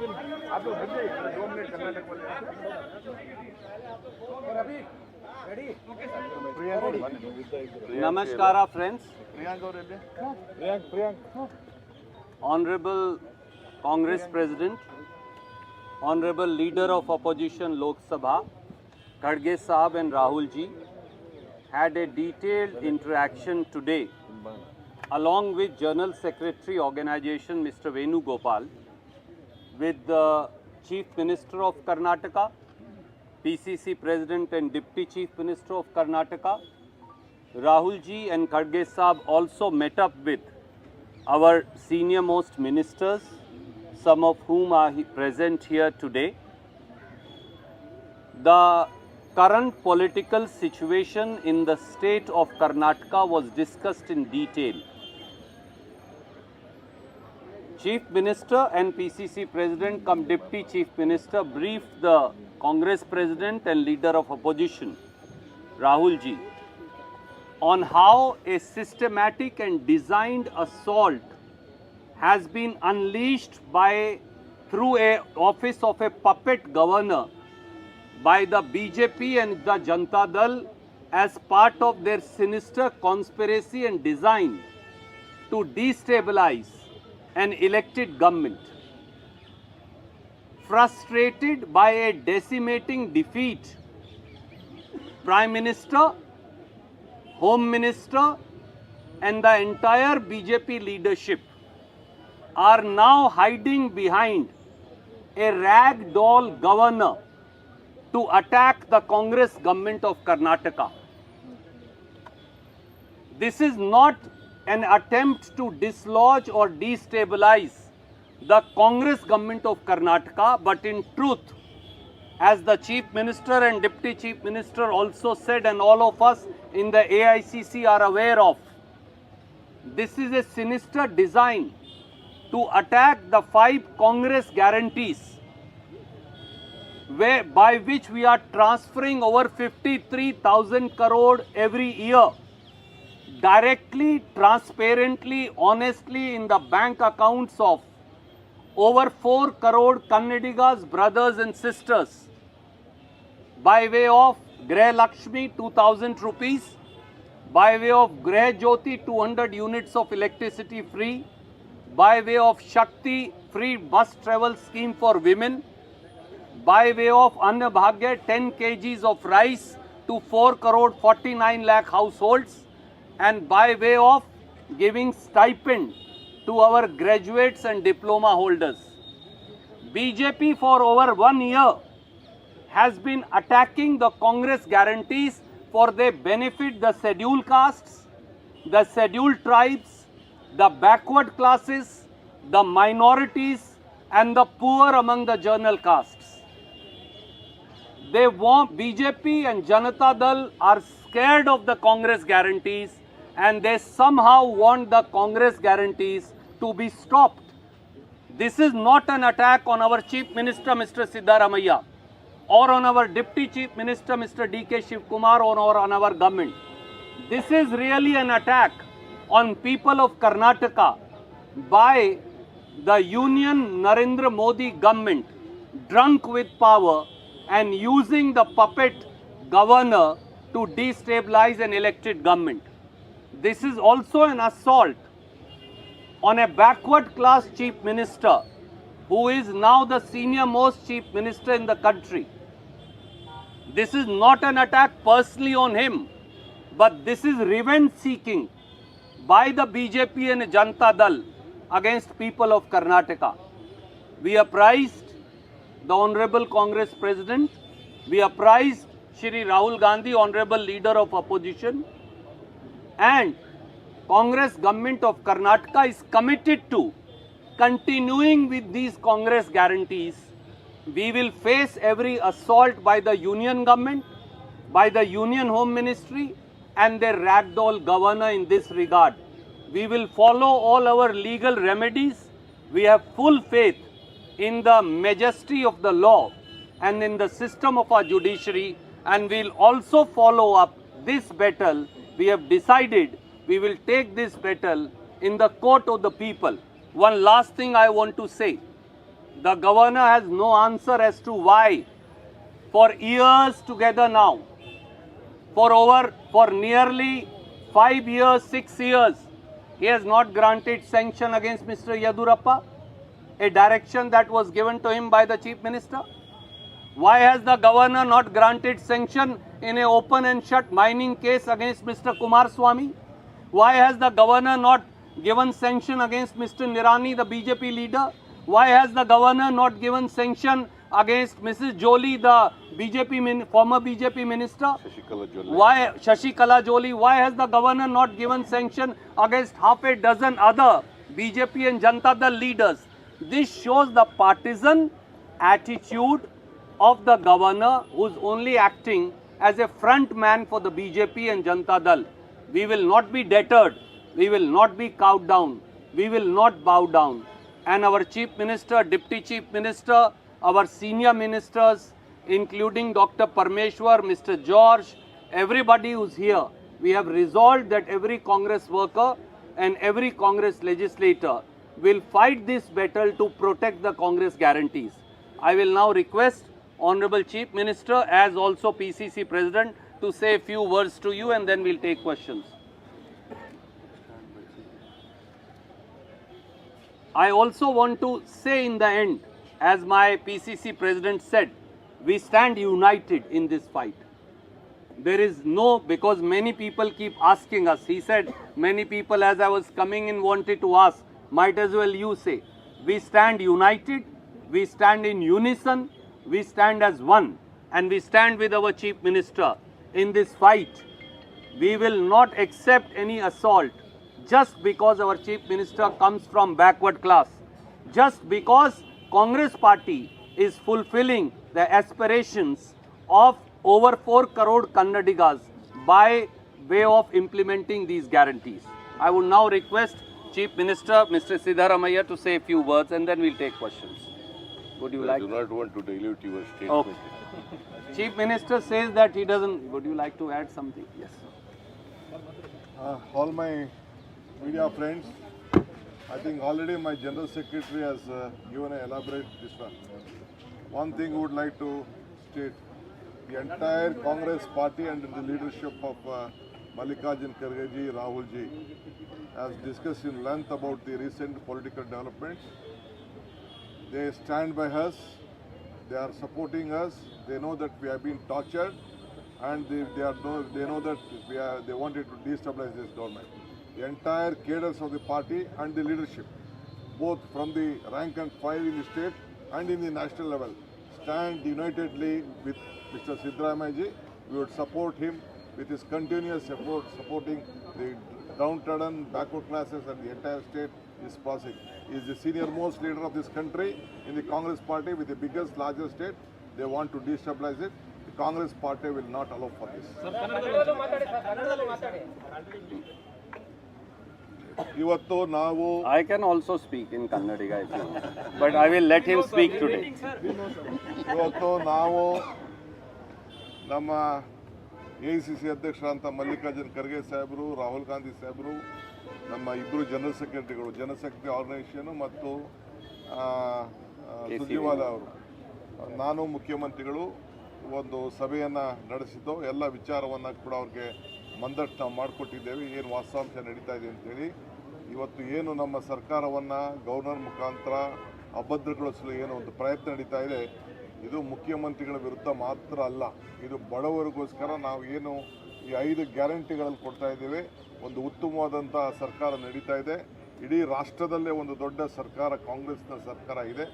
आप लोग हट जाइए, 2 मिनट कर्नाटक वाले अभी रेडी। Namaskara friends, प्रियांक और Priyank Honorable Congress President, Honorable Leader of Opposition Lok Sabha, Khadge Sahab and Rahul ji had a detailed interaction today along with General Secretary Organization Mr. Venu Gopal with the Chief Minister of Karnataka, PCC President and Deputy Chief Minister of Karnataka. Rahul ji and Khadge Sahab also met up with our senior most ministers, some of whom are present here today. The current political situation in the state of Karnataka was discussed in detail. Chief Minister and PCC President cum Deputy Chief Minister briefed the Congress President and Leader of Opposition, Rahul ji, on how a systematic and designed assault has been unleashed through a office of a puppet governor by the BJP and the Janata Dal as part of their sinister conspiracy and design to destabilize an elected government. Frustrated by a decimating defeat, Prime Minister, Home Minister and the entire BJP leadership are now hiding behind a ragdoll governor to attack the Congress government of Karnataka. This is not an attempt to dislodge or destabilize the Congress government of Karnataka, but in truth, as the Chief Minister and Deputy Chief Minister also said, and all of us in the AICC are aware of, this is a sinister design to attack the 5 Congress guarantees, by which we are transferring over 53,000 crore every year, directly, transparently, honestly in the bank accounts of over 4 crore Kannadigas, brothers and sisters, by way of Greh Lakshmi 2000 rupees, by way of Greh Jyoti 200 units of electricity free, by way of Shakti free bus travel scheme for women, by way of Anna Bhagya 10 kgs of rice to 4 crore 49 lakh households, and by way of giving stipend to our graduates and diploma holders. BJP for over 1 year has been attacking the Congress guarantees for they benefit the scheduled castes, the scheduled tribes, the backward classes, the minorities and the poor among the general castes. They want BJP and Janata Dal are scared of the Congress guarantees and they somehow want the Congress guarantees to be stopped. This is not an attack on our Chief Minister Mr. Siddaramaiah or on our Deputy Chief Minister Mr. D.K. Shivkumar or on our government. This is really an attack on people of Karnataka by the Union Narendra Modi government, drunk with power and using the puppet governor to destabilize an elected government. This is also an assault on a backward class chief minister who is now the senior most chief minister in the country. This is not an attack personally on him, but this is revenge seeking by the BJP and Janata Dal against people of Karnataka. We apprised the Honorable Congress President, we apprised Shri Rahul Gandhi, Honorable Leader of Opposition, and Congress government of Karnataka is committed to continuing with these Congress guarantees. We will face every assault by the union government, by the union home ministry and their ragdoll governor in this regard. We will follow all our legal remedies. We have full faith in the majesty of the law and in the system of our judiciary, and we'll also follow up this battle. We have decided we will take this battle in the court of the people. One last thing I want to say. the governor has no answer as to why, for years together now, for nearly 5 years, 6 years, he has not granted sanction against Mr. Yadurappa, a direction that was given to him by the Chief Minister. Why has the governor not granted sanction in an open and shut mining case against Mr. Kumaraswamy? Why has the governor not given sanction against Mr. Nirani, the BJP leader? Why has the governor not given sanction against Mrs. Jolie, the former BJP minister? Why Shashikala Jolie? Why has the governor not given sanction against half a dozen other BJP and Janata Dal leaders? This shows the partisan attitude of the governor, who is only acting as a front man for the BJP and Janata Dal. We will not be deterred. We will not be cowed down. We will not bow down. And our Chief Minister, Deputy Chief Minister, our senior ministers, including Dr. Parmeshwar, Mr. George, everybody who's here, we have resolved that every Congress worker and every Congress legislator will fight this battle to protect the Congress guarantees. I will now request Honorable Chief Minister, as also PCC President, to say a few words to you, and then we'll take questions. I also want to say in the end, as my PCC President said, we stand united in this fight. There is no, because many people keep asking us, he said, many people as I was coming in wanted to ask, might as well you say. We stand united, we stand in unison, we stand as one, and we stand with our Chief Minister in this fight. We will not accept any assault just because our Chief Minister comes from backward class, just because Congress party is fulfilling the aspirations of over 4 crore Kannadigas by way of implementing these guarantees. I would now request Chief Minister, Mr. Siddaramaiah, to say a few words, and then we'll take questions. Would you like? I do not want to dilute your statement. Okay. Chief Minister says that he doesn't. Would you like to add something? Yes. All my media friends, I think already my General Secretary has given an elaborate this one. One thing we would like to state, the entire Congress party under the leadership of Mallikarjun Kharge ji, Rahul ji, has discussed in length about the recent political developments. They stand by us, they are supporting us, they know that we have been tortured, and they know that they wanted to destabilize this government. The entire cadres of the party and the leadership, both from the rank and file in the state and in the national level, stand unitedly with Mr. Siddaramaiah ji. We would support him with his continuous effort supporting the downtrodden backward classes and the entire state is passing. He is the senior most leader of this country in the Congress party with the biggest, largest state. They want to destabilize it. The Congress party will not allow for this. ಇವತ್ತು ನಾವು I can also speak in Kannadiga if you want, but I will let him speak today. ಇವತ್ತು ನಾವು ನಮ್ಮ AICC ಅಧ್ಯಕ್ಷರಂತ Mallikarjun Kharge ಸಾಹೇಬರು, ರಾಹುಲ್ ಗಾಂಧಿ ಸಾಹೇಬರು, ನಮ್ಮ ಇಬ್ಬರು general ಸೆಕ್ರೆಟರಿಗಳು, general secretary organisation ಮತ್ತು ಸುರ್ಜೇವಾಲಾ ಅವರು, ನಾನು ಮುಖ್ಯಮಂತ್ರಿಗಳು ಒಂದು ಸಭೆಯನ್ನು ನಡೆಸಿದ್ದು, ಎಲ್ಲ ವಿಚಾರವನ್ನು ಕೂಡ ಅವ್ರಿಗೆ ಮಂದಟ್ಟು ನಾವು ಮಾಡಿಕೊಟ್ಟಿದ್ದೇವೆ, ಏನು ವಾಸ್ತವಾಂಶ ನಡೀತಾ ಇದೆ ಅಂತೇಳಿ. ಇವತ್ತು ಏನು ನಮ್ಮ ಸರ್ಕಾರವನ್ನು ಗವರ್ನರ್ ಮುಖಾಂತರ ಅಭದ್ರಗೊಳಿಸಲು ಏನು ಒಂದು ಪ್ರಯತ್ನ ನಡೀತಾ ಇದೆ, ಇದು ಮುಖ್ಯಮಂತ್ರಿಗಳ ವಿರುದ್ಧ ಮಾತ್ರ ಅಲ್ಲ, ಇದು ಬಡವರಿಗೋಸ್ಕರ ನಾವು ಏನು ಈ 5 ಗ್ಯಾರಂಟಿಗಳಲ್ಲಿ ಕೊಡ್ತಾ ಇದ್ದೇವೆ. ಒಂದು ಉತ್ತಮವಾದಂಥ ಸರ್ಕಾರ ನಡೀತಾ ಇದೆ. ಇಡೀ ರಾಷ್ಟ್ರದಲ್ಲೇ ಒಂದು ದೊಡ್ಡ ಸರ್ಕಾರ, ಕಾಂಗ್ರೆಸ್ನ ಸರ್ಕಾರ ಇದೆ.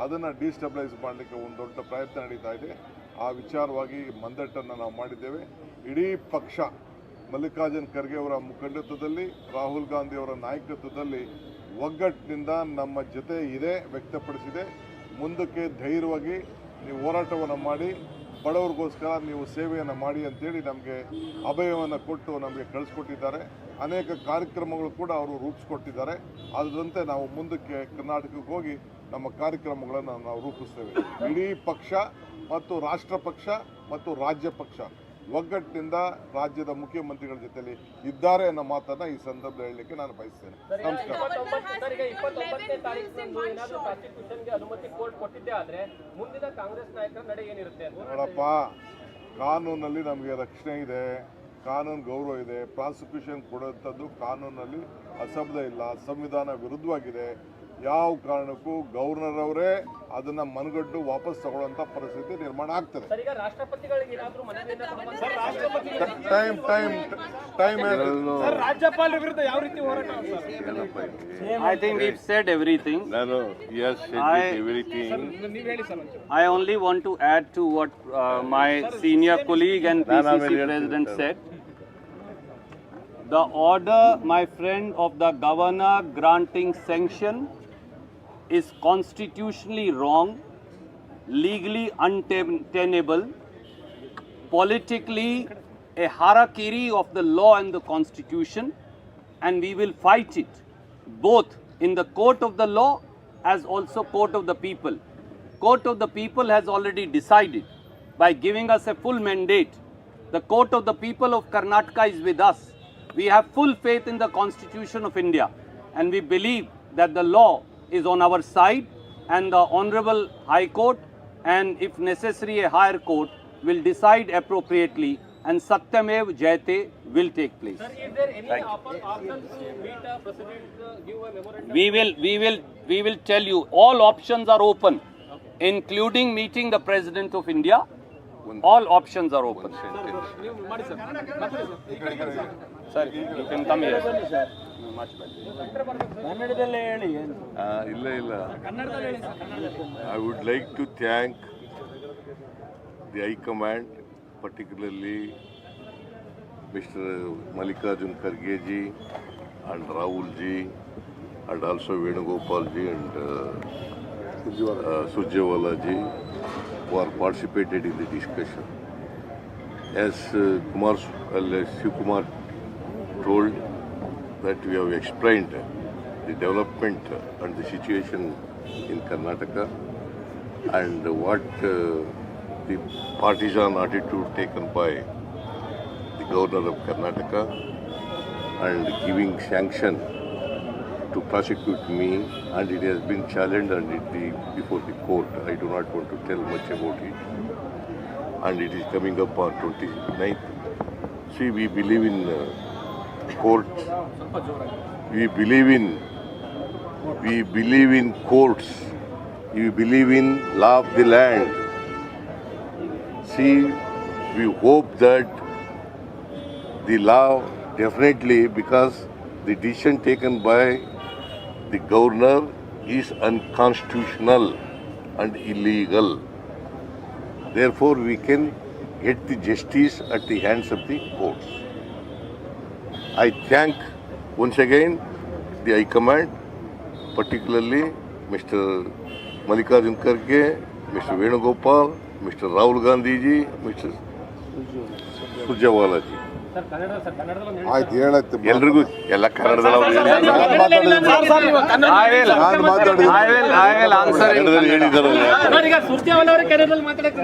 ಅದನ್ನು ಡಿಸ್ಟೆಬಿಲೈಸ್ ಮಾಡಲಿಕ್ಕೆ ಒಂದು ದೊಡ್ಡ ಪ್ರಯತ್ನ ನಡೀತಾ ಇದೆ. ಆ ವಿಚಾರವಾಗಿ ಮಂದಟ್ಟನ್ನು ನಾವು ಮಾಡಿದ್ದೇವೆ. ಇಡೀ ಪಕ್ಷ ಮಲ್ಲಿಕಾರ್ಜುನ್ ಖರ್ಗೆ ಅವರ ಮುಖಂಡತ್ವದಲ್ಲಿ, ರಾಹುಲ್ ಗಾಂಧಿ ಅವರ ನಾಯಕತ್ವದಲ್ಲಿ ಒಗ್ಗಟ್ಟಿನಿಂದ ನಮ್ಮ ಜೊತೆ ಇದೆ ವ್ಯಕ್ತಪಡಿಸಿದೆ. ಮುಂದಕ್ಕೆ ಧೈರ್ಯವಾಗಿ ನೀವು ಹೋರಾಟವನ್ನು ಮಾಡಿ, ಬಡವರಿಗೋಸ್ಕರ ನೀವು ಸೇವೆಯನ್ನು ಮಾಡಿ ಅಂತೇಳಿ ನಮಗೆ ಅಭಯವನ್ನು ಕೊಟ್ಟು ನಮಗೆ ಕಳಿಸ್ಕೊಟ್ಟಿದ್ದಾರೆ. ಅನೇಕ ಕಾರ್ಯಕ್ರಮಗಳು ಕೂಡ ಅವರು ರೂಪಿಸ್ಕೊಟ್ಟಿದ್ದಾರೆ. ಅದರಂತೆ ನಾವು ಮುಂದಕ್ಕೆ ಕರ್ನಾಟಕಕ್ಕೆ ಹೋಗಿ ನಮ್ಮ ಕಾರ್ಯಕ್ರಮಗಳನ್ನು ನಾವು ರೂಪಿಸ್ತೇವೆ. ಇಡೀ ಪಕ್ಷ ಮತ್ತು ರಾಷ್ಟ್ರ ಪಕ್ಷ ಮತ್ತು ರಾಜ್ಯ ಪಕ್ಷ ಒಗ್ಗಟ್ಟಿನಿಂದ ರಾಜ್ಯದ ಮುಖ್ಯಮಂತ್ರಿಗಳ ಜೊತೆಲಿ ಇದ್ದಾರೆ ಅನ್ನೋ ಮಾತನ್ನ ಈ ಸಂದರ್ಭದಲ್ಲಿ ಹೇಳಲಿಕ್ಕೆ ನಾನು ಬಯಸ್ತೇನೆ. ನಮಸ್ಕಾರ. 29ನೇ ತಾರೀಕಿನಂದು ಏನಾದರೂ ಪ್ರಾಸಿಕ್ಯೂಷನ್ಗೆ ಅನುಮತಿ ಕೋರ್ಟ್ ಕೊಟ್ಟಿದ್ದೇ ಆದ್ರೆ ಮುಂದಿನ ಕಾಂಗ್ರೆಸ್ ನಾಯಕರ ನಡೆ ಏನಿರುತ್ತೆ ಅಂತ ನೋಡಪ್ಪ, ಕಾನೂನಲ್ಲಿ ನಮಗೆ ರಕ್ಷಣೆ ಇದೆ, ಕಾನೂನು ಗೌರವ ಇದೆ. ಪ್ರಾಸಿಕ್ಯೂಷನ್ ಕೊಡುವಂಥದ್ದು ಕಾನೂನಲ್ಲಿ ಅಸಂಬದ್ಧ ಇಲ್ಲ, ಸಂವಿಧಾನ ವಿರುದ್ಧವಾಗಿದೆ. ಯಾವ ಕಾರಣಕ್ಕೂ ಗವರ್ನರ್ ಅವರೇ ಅದನ್ನ ಮನಗಂಡು ವಾಪಸ್ ತಗೊಳ್ಳುವಂತ ಪರಿಸ್ಥಿತಿ ನಿರ್ಮಾಣ ಆಗ್ತದೆ. ಸರ್, ಈಗ ರಾಷ್ಟ್ರಪತಿಗಳಿಗೆ ಏನಾದರೂ ಮನವಿಯನ್ನ ಟೈಮ್ ರಾಜ್ಯಪಾಲರ ವಿರುದ್ಧ ಯಾವ ರೀತಿ ಹೋರಾಟ I think we've said everything. ನೀವು ಹೇಳಿ ಸರ್ ಒಂಚೂರು. I only want to add to what my senior colleague and PCC president said. The order, my friend, of the governor granting sanction is constitutionally wrong, legally untenable, politically a harakiri of the law and the constitution, and we will fight it both in the court of the law as also court of the people. Court of the people has already decided by giving us a full mandate. The court of the people of Karnataka is with us. We have full faith in the Constitution of India, and we believe that the law is on our side, and the Honorable High Court, and if necessary a higher court, will decide appropriately, and Satyamev Jayate will take place. Sir, is there any option to meet a president, give a memorandum? We will tell you all options are open, including meeting the President of India. All options are open. ನೀವು ಮಾಡಿ sir. Sir, you can come here. Much better. ಕನ್ನಡದಲ್ಲೇ ಹೇಳಿ. ಇಲ್ಲ I would like to thank the High Command, particularly Mr. Mallikarjun Kharge ji and Rahul ji, and also Venugopal ji and Surjewala ji, who are participated in the discussion. As Shiv Kumar told, that we have explained the development and the situation in Karnataka and what the partisan attitude taken by the governor of Karnataka and giving sanction to prosecute me, and it has been challenged and before the court. I do not want to tell much about it, and it is coming up on 29th. See, we believe in courts. We believe in courts. We believe in law of the land. See, we hope that the law definitely, because the decision taken by the governor is unconstitutional and illegal. Therefore, we can get the justice at the hands of the courts. I thank once again the High Command, particularly Mr. Mallikarjun Kharge, Mr. Venugopal, Mr. Rahul Gandhi ji, Mr. Surjewala ji. Sir, ಕನ್ನಡದಲ್ಲಿ ಒಂದು ಆಯ್ತು, ಹೇಳತ್ತೆ. ಎಲ್ರಿಗೂ ಎಲ್ಲ ಕನ್ನಡದಲ್ಲಿ I will answer it. ಹೇಳಿದಾರಲ್ಲ. ಈಗ ಸುರ್ಜೇವಾಲ ಅವರ ಕನ್ನಡದಲ್ಲಿ ಮಾತಾಡಕ್ಕೆ